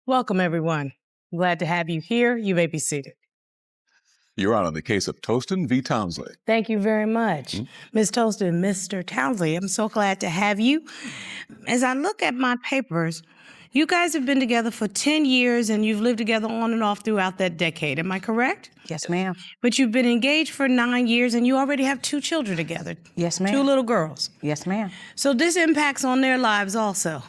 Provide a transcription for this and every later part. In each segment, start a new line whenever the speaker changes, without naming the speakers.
Welcome, everyone. Glad to have you here. You may be seated.
You're on the case of Toston v. Townsley.
Thank you very much. Ms. Toston, Mr. Townsley, I'm so glad to have you. As I look at my papers, you guys have been together for 10 years and you've lived together on and off throughout that decade. Am I correct?
Yes, ma'am.
But you've been engaged for 9 years and you already have 2 children together.
Yes, ma'am.
2 little girls.
Yes, ma'am.
So this impacts on their lives also.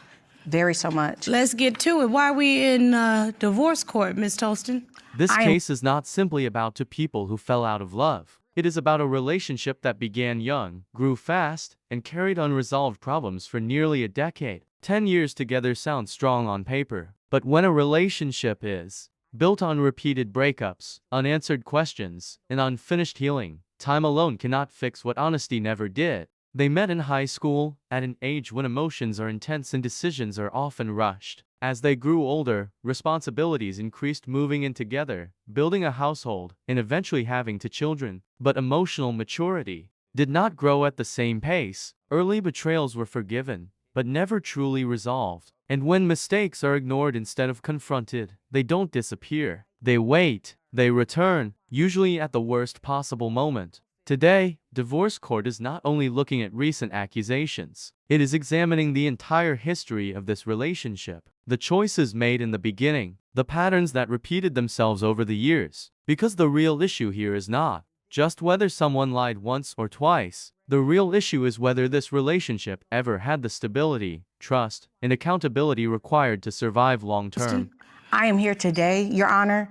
Very so much.
Let's get to it. Why are we in divorce court, Ms. Toston?
This case is not simply about 2 people who fell out of love. It is about a relationship that began young, grew fast, and carried unresolved problems for nearly a decade. 10 years together sounds strong on paper, but when a relationship is built on repeated breakups, unanswered questions, and unfinished healing, time alone cannot fix what honesty never did. They met in high school, at an age when emotions are intense and decisions are often rushed. As they grew older, responsibilities increased, moving in together, building a household, and eventually having 2 children. But emotional maturity did not grow at the same pace. Early betrayals were forgiven, but never truly resolved. And when mistakes are ignored instead of confronted, they don't disappear. They wait. They return, usually at the worst possible moment. Today, divorce court is not only looking at recent accusations, it is examining the entire history of this relationship, the choices made in the beginning, the patterns that repeated themselves over the years. Because the real issue here is not just whether someone lied once or twice. The real issue is whether this relationship ever had the stability, trust, and accountability required to survive long term.
I am here today, Your Honor.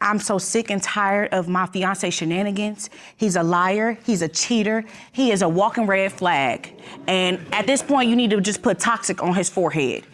I'm so sick and tired of my fiance shenanigans. He's a liar, he's a cheater, he is a walking red flag. And at this point, you need to just put toxic on his forehead.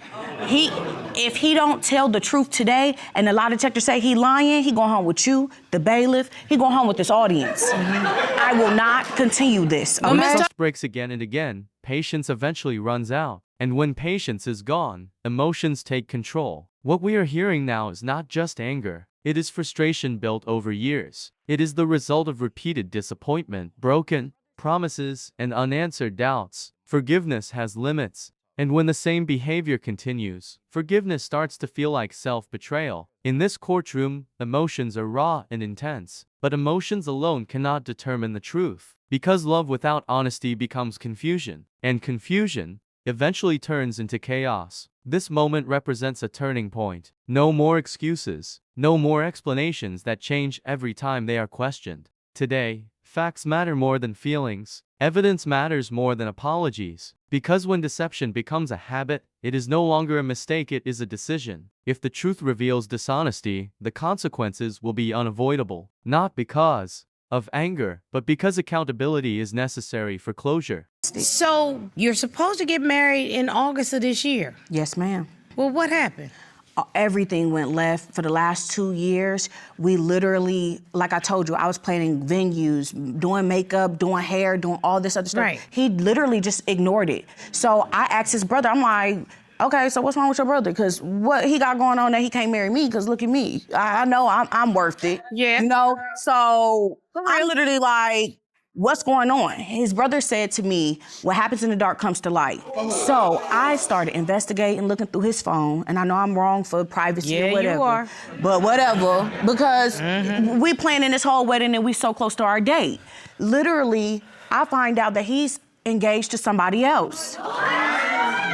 If he don't tell the truth today, and the lie detector say he lying, he going home with you, the bailiff, he going home with this audience. I will not continue this.
When trust breaks again and again, patience eventually runs out. And when patience is gone, emotions take control. What we are hearing now is not just anger. It is frustration built over years. It is the result of repeated disappointment, broken promises, and unanswered doubts. Forgiveness has limits. And when the same behavior continues, forgiveness starts to feel like self-betrayal. In this courtroom, emotions are raw and intense. But emotions alone cannot determine the truth. Because love without honesty becomes confusion. And confusion eventually turns into chaos. This moment represents a turning point. No more excuses. No more explanations that change every time they are questioned. Today, facts matter more than feelings. Evidence matters more than apologies. Because when deception becomes a habit, it is no longer a mistake, it is a decision. If the truth reveals dishonesty, the consequences will be unavoidable. Not because of anger, but because accountability is necessary for closure.
So you're supposed to get married in August of this year.
Yes, ma'am.
Well, what happened?
Everything went left. For the last 2 years, we literally, like I told you, I was planning venues, doing makeup, doing hair, doing all this other stuff.
Right.
He literally just ignored it. So I asked his brother, I'm like, okay, so what's wrong with your brother? Because what he got going on that he can't marry me? Because look at me. I know I'm worth it.
Yeah.
You know? So I literally like, what's going on? His brother said to me, what happens in the dark comes to light. So I started investigating, looking through his phone, and I know I'm wrong for privacy or whatever.
You are.
But whatever, because we planning this whole wedding and we so close to our date. Literally, I find out that he's engaged to somebody else.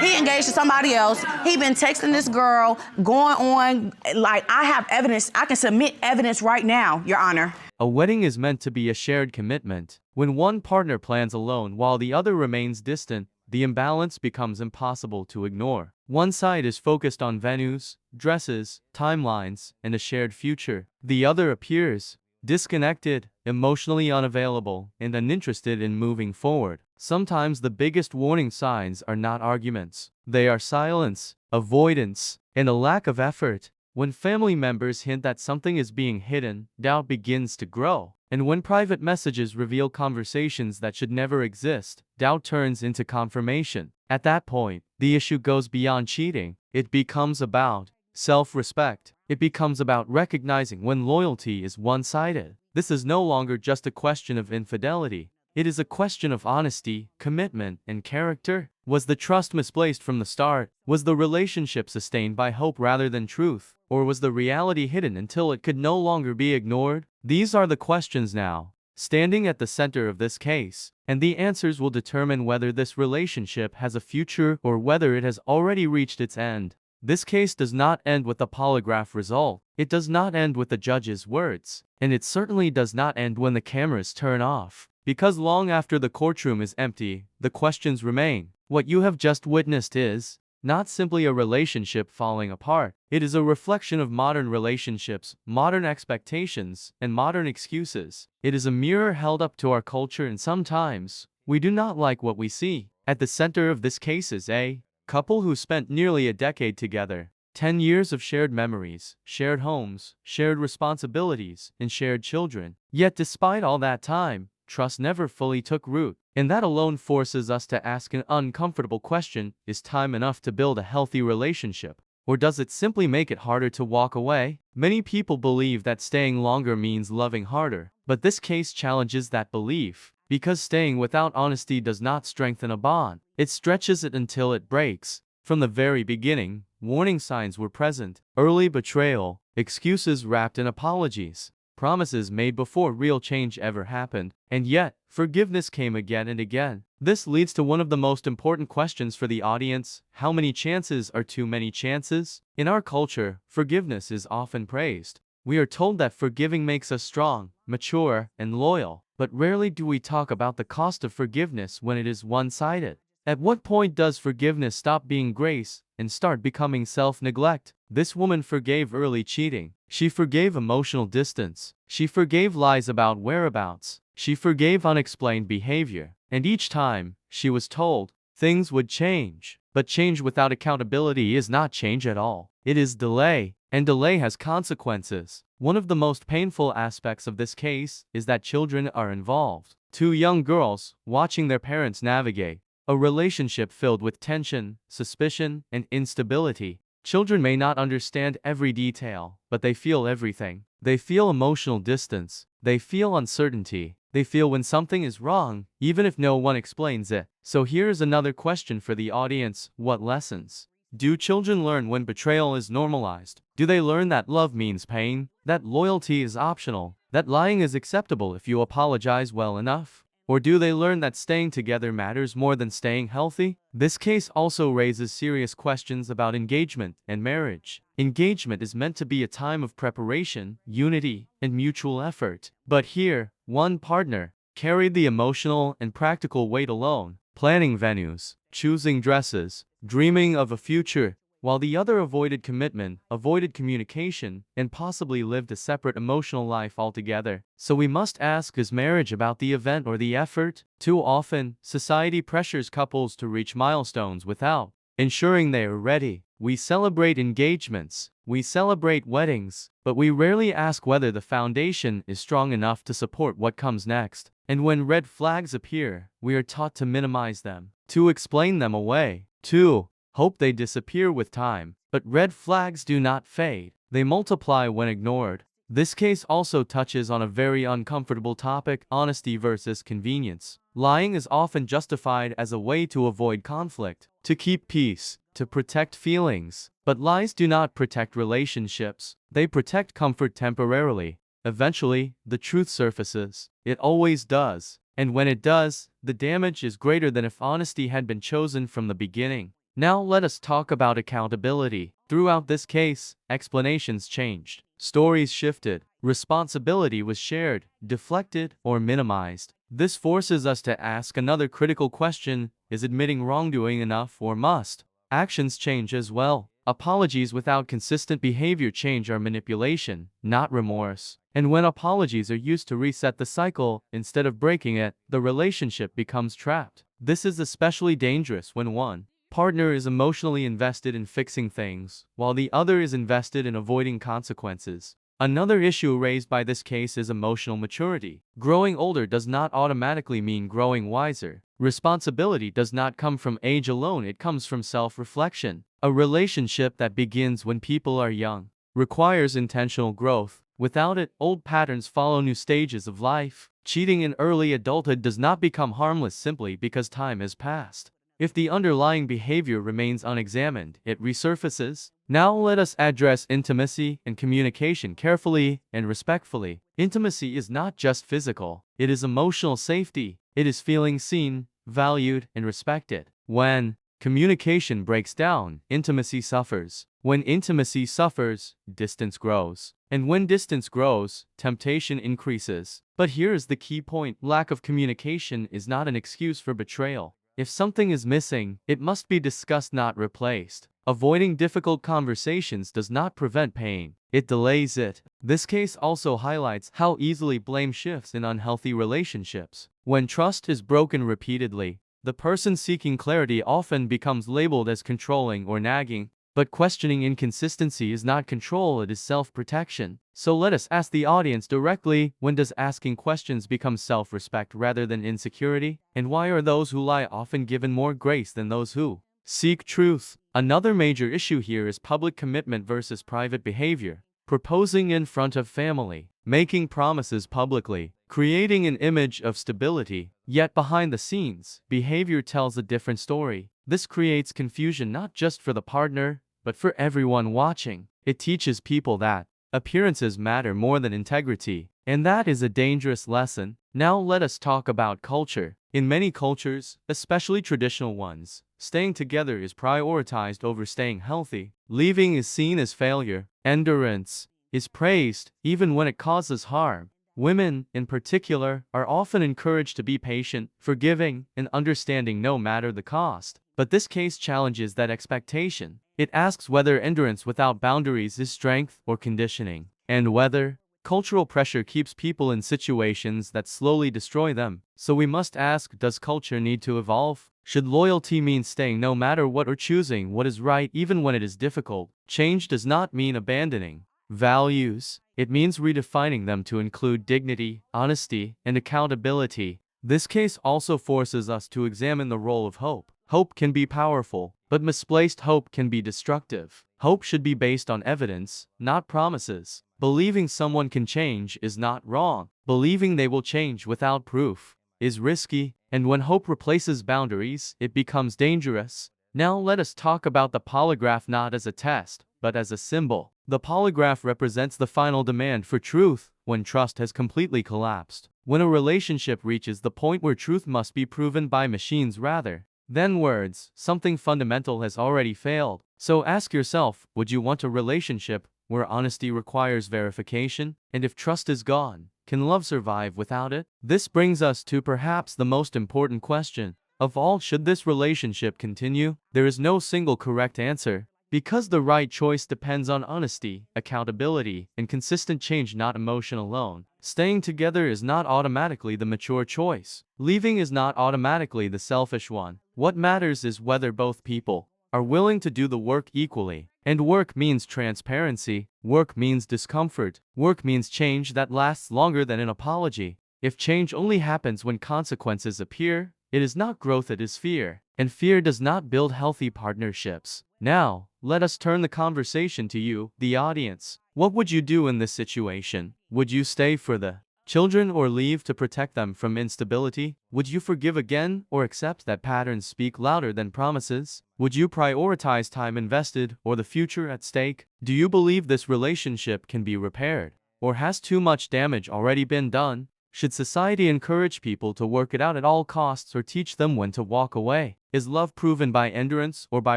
He engaged to somebody else. He been texting this girl, going on, like I have evidence. I can submit evidence right now, Your Honor.
A wedding is meant to be a shared commitment. When one partner plans alone while the other remains distant, the imbalance becomes impossible to ignore. One side is focused on venues, dresses, timelines, and a shared future. The other appears disconnected, emotionally unavailable, and uninterested in moving forward. Sometimes the biggest warning signs are not arguments. They are silence, avoidance, and a lack of effort. When family members hint that something is being hidden, doubt begins to grow. And when private messages reveal conversations that should never exist, doubt turns into confirmation. At that point, the issue goes beyond cheating. It becomes about self-respect. It becomes about recognizing when loyalty is one-sided. This is no longer just a question of infidelity. It is a question of honesty, commitment, and character. Was the trust misplaced from the start? Was the relationship sustained by hope rather than truth? Or was the reality hidden until it could no longer be ignored? These are the questions now standing at the center of this case, and the answers will determine whether this relationship has a future or whether it has already reached its end. This case does not end with the polygraph result. It does not end with the judge's words. And it certainly does not end when the cameras turn off. Because long after the courtroom is empty, the questions remain. What you have just witnessed is not simply a relationship falling apart. It is a reflection of modern relationships, modern expectations, and modern excuses. It is a mirror held up to our culture, and sometimes we do not like what we see. At the center of this case is a couple who spent nearly a decade together. 10 years of shared memories, shared homes, shared responsibilities, and shared children. Yet despite all that time, trust never fully took root. And that alone forces us to ask an uncomfortable question: is time enough to build a healthy relationship? Or does it simply make it harder to walk away? Many people believe that staying longer means loving harder, but this case challenges that belief. Because staying without honesty does not strengthen a bond, it stretches it until it breaks. From the very beginning, warning signs were present: early betrayal, excuses wrapped in apologies, promises made before real change ever happened, and yet, forgiveness came again and again. This leads to one of the most important questions for the audience: how many chances are too many chances? In our culture, forgiveness is often praised. We are told that forgiving makes us strong, mature, and loyal, but rarely do we talk about the cost of forgiveness when it is one-sided. At what point does forgiveness stop being grace and start becoming self-neglect? This woman forgave early cheating. She forgave emotional distance. She forgave lies about whereabouts. She forgave unexplained behavior. And each time, she was told things would change. But change without accountability is not change at all. It is delay, and delay has consequences. One of the most painful aspects of this case is that children are involved. Two young girls watching their parents navigate a relationship filled with tension, suspicion, and instability. Children may not understand every detail, but they feel everything. They feel emotional distance. They feel uncertainty. They feel when something is wrong, even if no one explains it. So here's another question for the audience: what lessons do children learn when betrayal is normalized? Do they learn that love means pain? That loyalty is optional? That lying is acceptable if you apologize well enough? Or do they learn that staying together matters more than staying healthy? This case also raises serious questions about engagement and marriage. Engagement is meant to be a time of preparation, unity, and mutual effort. But here, one partner carried the emotional and practical weight alone, planning venues, choosing dresses, dreaming of a future, while the other avoided commitment, avoided communication, and possibly lived a separate emotional life altogether. So we must ask, is marriage about the event or the effort? Too often, society pressures couples to reach milestones without ensuring they are ready. We celebrate engagements, we celebrate weddings, but we rarely ask whether the foundation is strong enough to support what comes next. And when red flags appear, we are taught to minimize them, to explain them away, to hope they disappear with time. But red flags do not fade. They multiply when ignored. This case also touches on a very uncomfortable topic: honesty versus convenience. Lying is often justified as a way to avoid conflict, to keep peace, to protect feelings. But lies do not protect relationships. They protect comfort temporarily. Eventually, the truth surfaces. It always does. And when it does, the damage is greater than if honesty had been chosen from the beginning. Now let us talk about accountability. Throughout this case, explanations changed. Stories shifted. Responsibility was shared, deflected, or minimized. This forces us to ask another critical question: is admitting wrongdoing enough, or must actions change as well? Apologies without consistent behavior change are manipulation, not remorse. And when apologies are used to reset the cycle instead of breaking it, the relationship becomes trapped. This is especially dangerous when one partner is emotionally invested in fixing things, while the other is invested in avoiding consequences. Another issue raised by this case is emotional maturity. Growing older does not automatically mean growing wiser. Responsibility does not come from age alone, it comes from self-reflection. A relationship that begins when people are young requires intentional growth. Without it, old patterns follow new stages of life. Cheating in early adulthood does not become harmless simply because time has passed. If the underlying behavior remains unexamined, it resurfaces. Now let us address intimacy and communication carefully and respectfully. Intimacy is not just physical, it is emotional safety. It is feeling seen, valued, and respected. When communication breaks down, intimacy suffers. When intimacy suffers, distance grows. And when distance grows, temptation increases. But here is the key point: lack of communication is not an excuse for betrayal. If something is missing, it must be discussed, not replaced. Avoiding difficult conversations does not prevent pain, it delays it. This case also highlights how easily blame shifts in unhealthy relationships. When trust is broken repeatedly, the person seeking clarity often becomes labeled as controlling or nagging. But questioning inconsistency is not control, it is self-protection. So let us ask the audience directly: when does asking questions become self-respect rather than insecurity? And why are those who lie often given more grace than those who seek truth? Another major issue here is public commitment versus private behavior. Proposing in front of family, making promises publicly, creating an image of stability, yet behind the scenes, behavior tells a different story. This creates confusion not just for the partner, but for everyone watching. It teaches people that appearances matter more than integrity, and that is a dangerous lesson. Now let us talk about culture. In many cultures, especially traditional ones, staying together is prioritized over staying healthy. Leaving is seen as failure. Endurance is praised, even when it causes harm. Women, in particular, are often encouraged to be patient, forgiving, and understanding no matter the cost. But this case challenges that expectation. It asks whether endurance without boundaries is strength or conditioning, and whether cultural pressure keeps people in situations that slowly destroy them. So we must ask, does culture need to evolve? Should loyalty mean staying no matter what, or choosing what is right even when it is difficult? Change does not mean abandoning values. It means redefining them to include dignity, honesty, and accountability. This case also forces us to examine the role of hope. Hope can be powerful, but misplaced hope can be destructive. Hope should be based on evidence, not promises. Believing someone can change is not wrong. Believing they will change without proof is risky, and when hope replaces boundaries, it becomes dangerous. Now let us talk about the polygraph, not as a test, but as a symbol. The polygraph represents the final demand for truth when trust has completely collapsed. When a relationship reaches the point where truth must be proven by machines rather than words, something fundamental has already failed. So ask yourself, would you want a relationship where honesty requires verification? And if trust is gone, can love survive without it? This brings us to perhaps the most important question of all: should this relationship continue? There is no single correct answer, because the right choice depends on honesty, accountability, and consistent change, not emotion alone. Staying together is not automatically the mature choice. Leaving is not automatically the selfish one. What matters is whether both people are willing to do the work equally. And work means transparency. Work means discomfort. Work means change that lasts longer than an apology. If change only happens when consequences appear, it is not growth, it is fear. And fear does not build healthy partnerships. Now, let us turn the conversation to you, the audience. What would you do in this situation? Would you stay for the children or leave to protect them from instability? Would you forgive again or accept that patterns speak louder than promises? Would you prioritize time invested or the future at stake? Do you believe this relationship can be repaired? Or has too much damage already been done? Should society encourage people to work it out at all costs or teach them when to walk away? Is love proven by endurance or by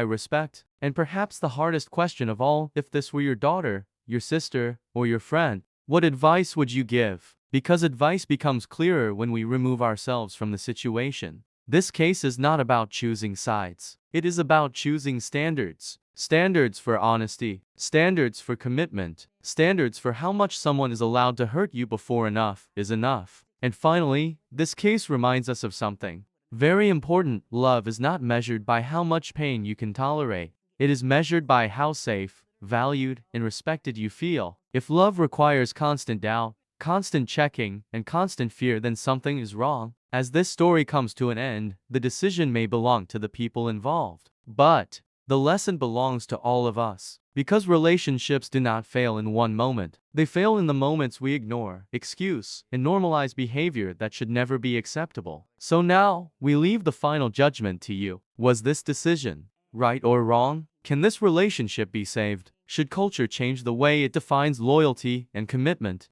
respect? And perhaps the hardest question of all, if this were your daughter, your sister, or your friend, what advice would you give? Because advice becomes clearer when we remove ourselves from the situation. This case is not about choosing sides. It is about choosing standards. Standards for honesty, standards for commitment, standards for how much someone is allowed to hurt you before enough is enough. And finally, this case reminds us of something very important. Love is not measured by how much pain you can tolerate. It is measured by how safe, valued, and respected you feel. If love requires constant doubt, constant checking, and constant fear, then something is wrong. As this story comes to an end, the decision may belong to the people involved. But The lesson belongs to all of us. Because relationships do not fail in one moment. They fail in the moments we ignore, excuse, and normalize behavior that should never be acceptable. So now, we leave the final judgment to you. Was this decision right or wrong? Can this relationship be saved? Should culture change the way it defines loyalty and commitment?